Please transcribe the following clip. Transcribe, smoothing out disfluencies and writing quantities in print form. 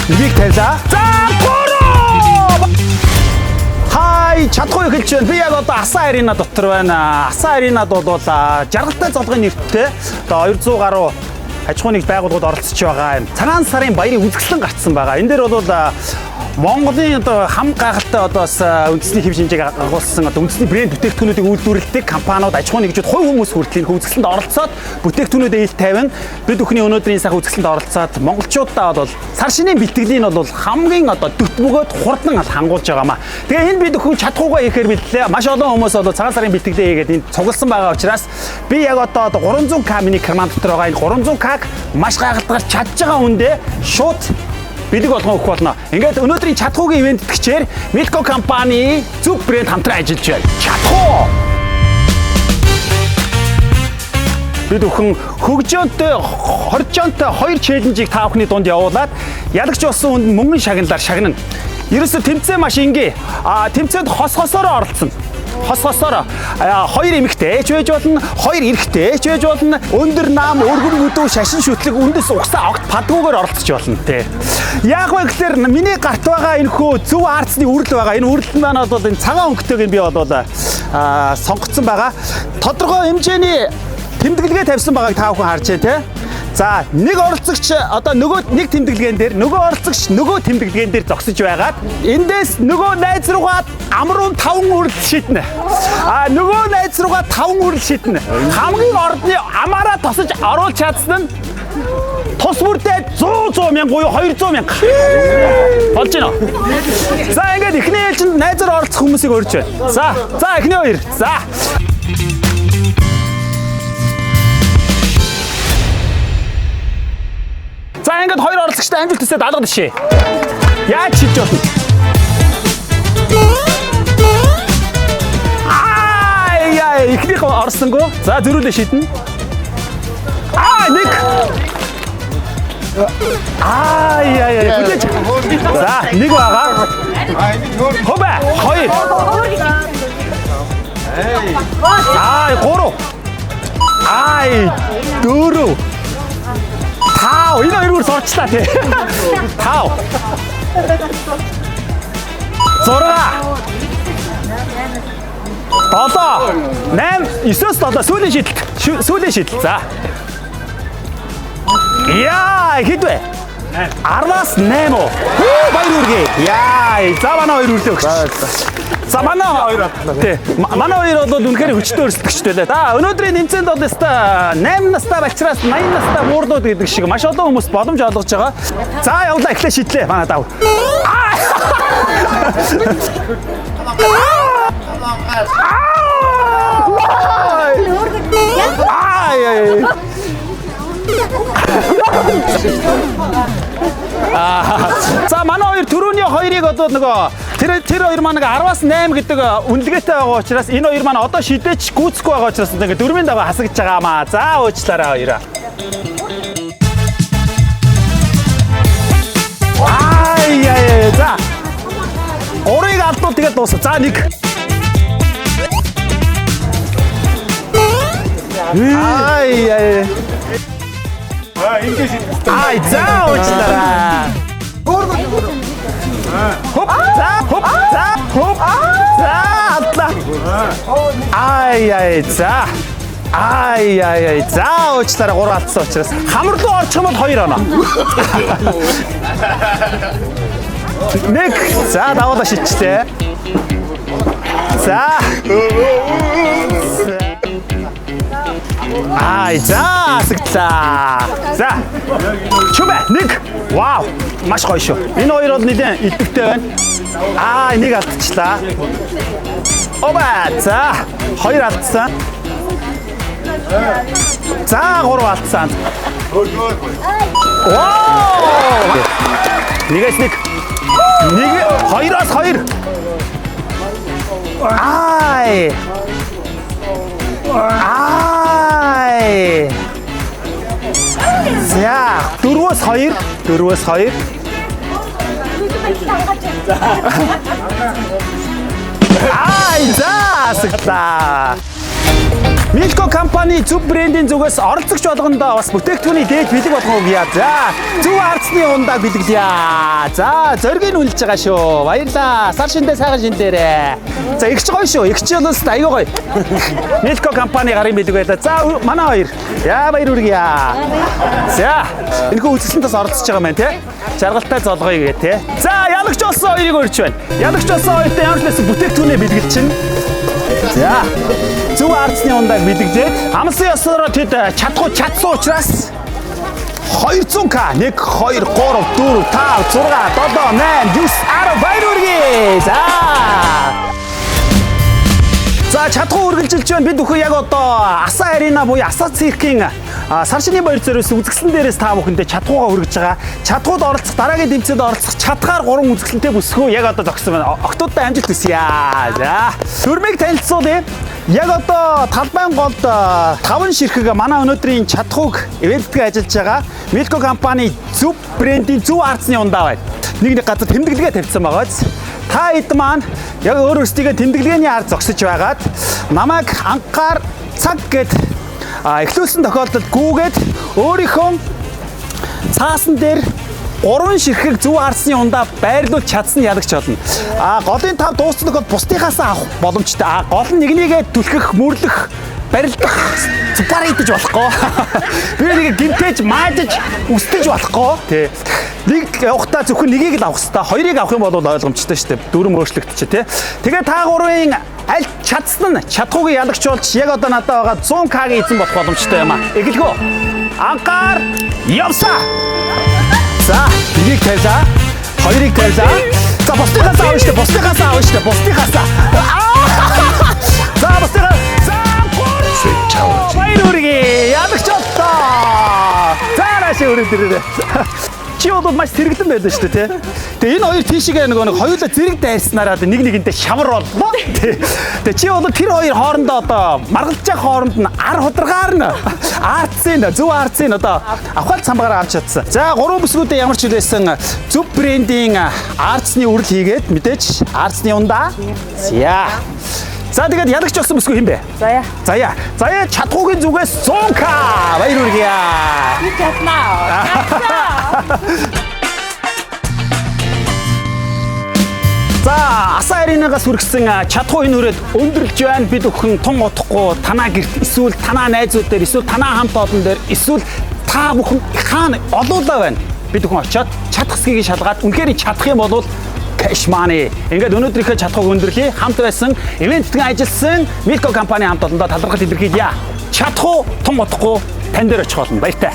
Нэг тавилаа. За 3. Хай чадахгүй эхэлж байна. Би яг одоо Асан арена дотор байна. Асан аренад бол жаргалтай золгын нэрттэй одоо 200 гаруй аж ахуйн байгууллагууд оролцож байгаа юм. Цагаан сарын баярын үзэсгэлэн гарцсан байгаа. Энэ дээр бол Монголын одоо хам гайхалтай одоос үндэсний хэв шинжээг агуулсан одоо үндэсний брэнд бүтээгдэхүүнүүдийг үйлдвэрлэдэг компаниуд, аж ахуйн нэгжүүд хувь хүмүүс хүртэл энэ үзэсгэлэнд оролцоод бүтээгдэхүүнүүдээ ил тавина. Бид бүхний өнөөдрийн сайхан үзэсгэлэнд оролцоод монголчуудаа бол сар шинийн бэлтгэлийн бол хамгийн одоо дөт бөгөөд хурдан хангуулж байгаамаа. Тэгээ энэ бид бүхэн чадхуугаа ихээр бэлтлээ. Маш олон хүмүүс бол цагаан сарын бэлтгэлээ хийгээд энд цугласан байгаа учраас би яг одоо 300к миний карман дотор байгаа энэ 300к маш гайхалтай чадж байгаа хүндээ шууд бэлэг болгон өгөх болно. Ингээд өнөөдрийн чадхуугийн ивент гिचээр Milko компани зөв брэнд хамтран ажиллаж байна. Чадхуу. Бид бүхэн хөгжөөнтэй, хоржоонтой хоёр челленжийг та бүхний дунд явуулаад ялагч болсон хүнд мөнгөн шагналаар шагнана. Ерөөсө тэмцээн маш ингийн. Тэмцээнд хосоороо оролцсон. Хосоороо хоёр эмэгтэй ээж байж болно, хоёр эрэгтэй ээж байж болно, өндөр нам, өргөн өдөө, шашин шүтлэг, үндэс угсаа огт падгуугаар оролцож болно те. Яг вэ гэхээр миний гарт байгаа энэ хөө зөв арцны үрэл байгаа. Энэ үрэл маань бол энэ цагаан өнгөтэйг би бол сонгоцсон байгаа. Тодорхой хэмжээний тэмдэглэгээ тавьсан байгааг та бүхэн харж байна те. За нэг оролцогч одоо нөгөө нэг тэмдэглэгээн дээр нөгөө оролцогч нөгөө тэмдэглэгээн дээр зогсож байгаад эндээс нөгөө найз руугаа амруун 5 үрэл шиднэ. Нөгөө найз руугаа 5 үрэл шиднэ. Хамгийн ордны амаараа тосож оруулж чадсан нь тус бүрдээ 100 мянга буюу 200 мянга болж байна. За ингээд эхний ээлжинд найзаар оролцох хүмүүсийг өрж байна. За эхний хоёр. За ингээд хоёр оролцогчтой амжилт төсөөд алга дэшээ. Яаж шилж болно? Ихнийх орсонгүй. За зөрүүлээ шиднэ. Нэг. Бүдэж. За нэг байгаа. Хобэ. Хоёр. Гурав. Дөрөв. Тав. Энэ хоёроор сорчлаа тий. Тав. 6. 7. 8. 9-с 7 сүүлийн шидэлт. Сүүлийн шидэлт. За. Хідвэ. 10-аас 8. Баяр үргээ. За манай хоёр үрлээ өгч. За манай хоёр атлаа. Тий. Манай хоёр бол үнэхээр хүчтэй өрсөлдөгчтэй лээ. Өнөөдрийн тэмцээнд бол өстой 8 настай бачраас 80 настай муурдууд гэдэг шиг маш олон хүмүүс боломж олгож байгаа. За явлаа эхлээ шидлээ манай дав. За манай хоёр түрүүний хоёрыг одоо нөгөө тэр хоёр маань 10-аас 8 гэдэг үнэлгээтэй байгаа учраас энэ хоёр маань одоо шидэж гүйцэхгүй байгаа учраас ингээд дөрмийн даваа хасагдж байгаамаа. За уучлаарай хоёроо. За. Орыг алдвал тэгээд дуусах. За нэг. Ингэж за уучлаарай. Хоп. За атла. За. За уучлаарай 3 алдсан учраас хамар руу орчих юм бол 2 оноо. Нэг. За даваалаа шидчихлээ. За. За асагтлаа. За. Чүмэ нэг. Вау. Маш гоё шүү. Энэ хоёр бол нэлээд идэвхтэй байна. Нэг алдчихлаа. За. 2 алдсан. За 3 алдсан. Вау! Нэгээс нэг. Хоёроос 2. За 4-өөс 2. 4-өөс 2. За асагтлаа. Milko компани зөв брендийн зүгээс оролцогч болгондоо бас бүтээгдэхүүний дээд бэлэг болгох үгье. За, зөв арцны ундааг бэлгэлье. За, зориг нь үлж байгаа шүү. Баярлаа. Сар шиндээ сайхан шиндээрээ. За, ихч гоё шүү. Ихч бол аюу гоё. Milko компани гарын бэлэг байлаа. За, манай хоёр. Яа баяр үргье. За, энэхүү үзэсгэлэнтээс оролцож байгаа маань тий. Жаргалтай золгоё гээ тий. За, ялагч болсон хоёрыг өрч байна. Ялагч болсон хоёртой ямар ч байсан бүтээгдэхүүнээ бэлгэл чинь. За, зөв арцны ундааг бэлгэлээд амлсан ёсороо тэд чадсан учраас 200к 1 2 3 4 5 6 7 8 9 10 баяр үргээ. За чадхуу үргэлжилж байна. Бид бүхэн яг одоо Аса арена буюу Аса циркийн сар шинийн баяр зориулс үзэсгэлэн дээрээс та бүхэндээ чадхуугаа хүргэж байгаа. Чадхууд оролцох, дараагийн тэмцээнд оролцох чадхаар 3 үзэсгэлэнтэй бүсгөө яг одоо зогссон байна. Октоодтой амжилт хүсье. За. Дүрмийг танилцуулъя. Яг одоо талбайн голд 5 ширхэг манай өнөөдрийн чадхууг ивэлтгээ ажиллаж байгаа Milko компани зөв брендийн зөв арцны ундаа байна. Нэг газар тэмдэглэгээ тавьсан байгааз. Та хэд маань яг өөр өөрсдийнхээ тэмдэглэгээний ард зогсож байгаад намайг анхаар цаг гэд эхлүүлсэн тохиолдолд гүүгээд өөрийнхөө цаасан дээр 3 ширхэг зөв арцны ундаа байрлуулж чадсан ялагч болно. Голын тав дууссан тохиолдолд бусдынхаас авах боломжтой. Гол нь нэгнийгээ түлхэх, мөрлөх, барилдах цупаар идэж болохгүй. Би нэг гинтэж, маажиж, үстэж болохгүй. Тэ. Нэг явахдаа зөвхөн нэгийг л авах хэрэгтэй. Хоёрыг авах юм бол ойлгомжтой шүү дээ. Дүрм өөрчлөгдөж тэ. Тэгээ та гурвын аль чадсан нь чадхуугийн ялагч болж яг одоо надад байгаа 100k-гийн эзэн болох боломжтой юм аа. Эхлэхөө. Анхаар явсаа. За, нэгийг тавьлаа. Хоёрыг тавьлаа. За, бусдынхаас авах штэ, бусдынхаас авах штэ, бусдынхаас. За, бусдынхаас. За, баяр үргээ. Ялагч боллоо. За, нааши өрөөдрөө. Чи бол маш зэрэглэн байлаа шүү дээ тий. Тэгээ энэ хоёр тийшээ нэг хоёулаа зэрэг дайрснараа нэг нэгэнтэй шавар боллоо. Тэгээ чи бол тэр хоёр хоорондоо одоо маргалж байгаа хооронд нь ар хударгаар нь арцын зөв арцын одоо авхал цамбаараа авч чадсан. За 3 бүсгүүдээ ямар ч үлээсэн зөв брендийн арцны үрэл хийгээд мэдээж арцны ундаа. За тэгээд ялагч болсон бүсгүй хин бэ? Заяа чадхуугийн зүгээс 100k баяр үргээ. Би чаднаа. За Аса аренагаас хүргэсэн чадхуу энэ хүрээд өндөрлж байна. Бид бүхэн тун утахгүй танаа гэрт эсвэл танаа найзууд дээр эсвэл танаа хамт олон дээр эсвэл та бүхэн хаана олуулаа байна. Бид бүхэн очиод чадах хэсгийг шалгаад үнэхээр чадах юм бол cash money. Ингээд өнөөдрийнхөө чадхууг өндөрлөе. Хамт байсан ивенттгэн ажилласан Milko компани хамт олондоо талархал илэрхийлье. Чадхуу тун утахгүй тань дээр очих болно. Баяртай.